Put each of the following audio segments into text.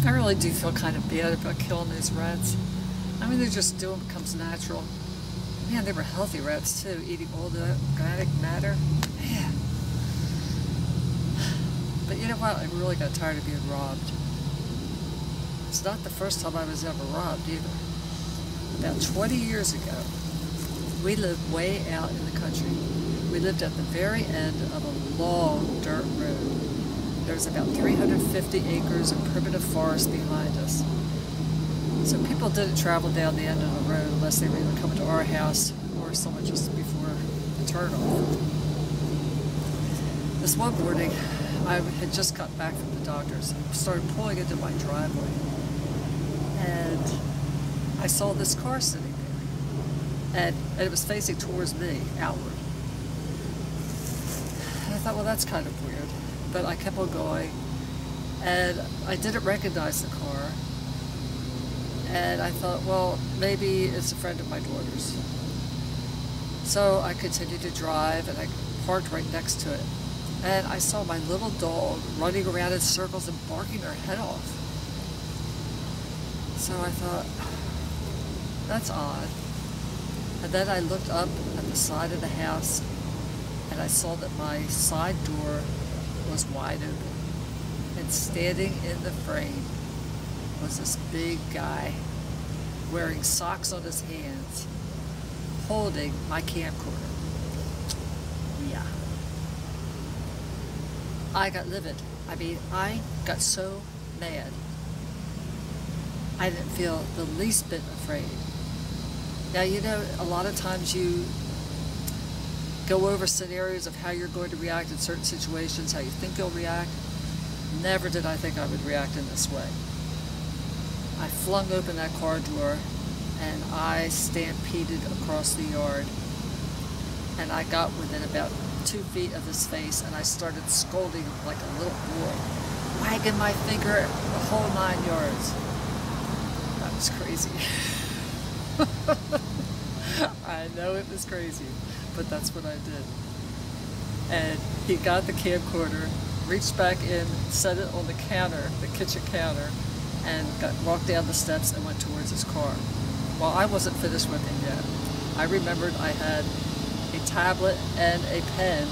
I really do feel kind of bad about killing these rats. I mean, they're just doing what comes natural. Man, they were healthy rats too, eating all the organic matter. Man. But you know what? I really got tired of being robbed. It's not the first time I was ever robbed either. About 20 years ago, we lived way out in the country. We lived at the very end of a long dirt road. There was about 350 acres of primitive forest behind us. So people didn't travel down the end of the road unless they were either coming to our house or someone just before the turnoff. This one morning, I had just got back from the doctor's and started pulling into my driveway. And I saw this car sitting there. And it was facing towards me, outward. And I thought, well, that's kind of weird. But I kept on going. And I didn't recognize the car. And I thought, well, maybe it's a friend of my daughter's. So I continued to drive, and I parked right next to it. And I saw my little dog running around in circles and barking her head off. So I thought, that's odd. And then I looked up at the side of the house, and I saw that my side door was wide open. And standing in the frame was this big guy wearing socks on his hands, holding my camcorder. Yeah. I got livid. I mean, I got so mad. I didn't feel the least bit afraid. Now, you know, a lot of times you go over scenarios of how you're going to react in certain situations, how you think you'll react. Never did I think I would react in this way. I flung open that car door and I stampeded across the yard, and I got within about 2 feet of his face, and I started scolding like a little boy, wagging my finger the whole 9 yards. That was crazy. I know it was crazy, but that's what I did. And he got the camcorder, reached back in, set it on the counter, the kitchen counter, and walked down the steps and went towards his car. Well, I wasn't finished with him yet. I remembered I had a tablet and a pen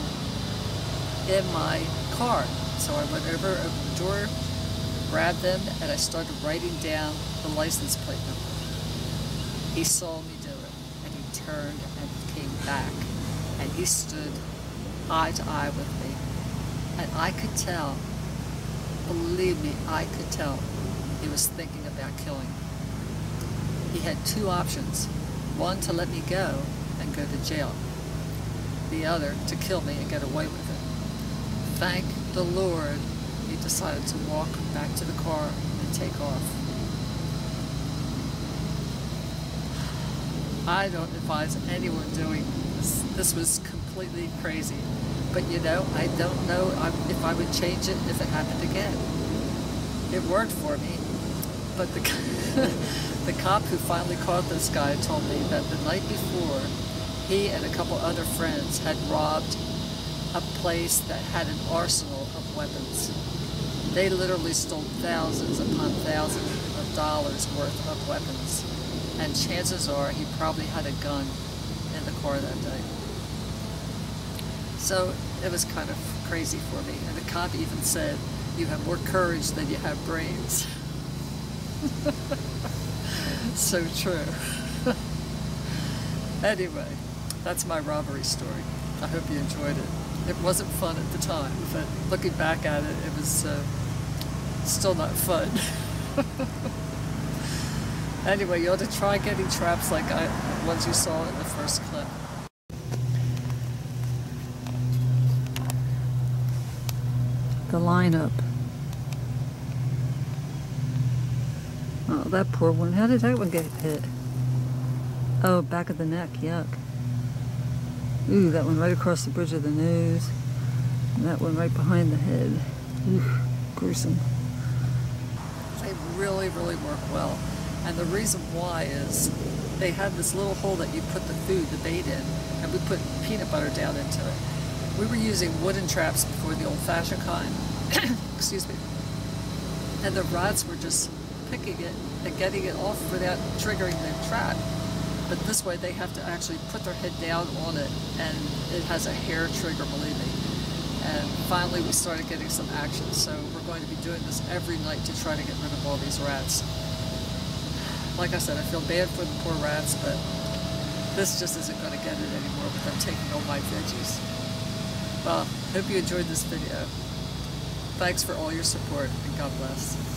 in my car. So I went over, opened the door, grabbed them, and I started writing down the license plate number. He saw me do it, and he turned and came back, and he stood eye to eye with me. And I could tell, believe me, I could tell he was thinking about killing me. He had 2 options. One, to let me go and go to jail. The other, to kill me and get away with it. Thank the Lord, he decided to walk back to the car and take off. I don't advise anyone doing this. This was completely crazy. But you know, I don't know if I would change it if it happened again. It worked for me. But the cop who finally caught this guy told me that the night before, he and a couple other friends had robbed a place that had an arsenal of weapons. They literally stole thousands upon thousands of dollars worth of weapons. And chances are he probably had a gun in the car that day. So it was kind of crazy for me. And the cop even said, "You have more courage than you have brains." So true. Anyway, that's my robbery story. I hope you enjoyed it. It wasn't fun at the time, but looking back at it, it was still not fun. Anyway, you ought to try getting traps like the ones you saw in the first clip. The lineup. Oh, that poor one. How did that one get hit? Oh, back of the neck. Yuck. Ooh, that one right across the bridge of the nose. And that one right behind the head. Ooh, gruesome. They really, really work well. And the reason why is they had this little hole that you put the food, the bait in, and we put peanut butter down into it. We were using wooden traps before, the old-fashioned kind. Excuse me. and the rats were just picking it and getting it off without triggering the trap. But this way they have to actually put their head down on it, and it has a hair trigger, believe me. And finally we started getting some action, so we're going to be doing this every night to try to get rid of all these rats. Like I said, I feel bad for the poor rats, but this just isn't going to get it anymore with them taking all my veggies. Well, hope you enjoyed this video. Thanks for all your support, and God bless.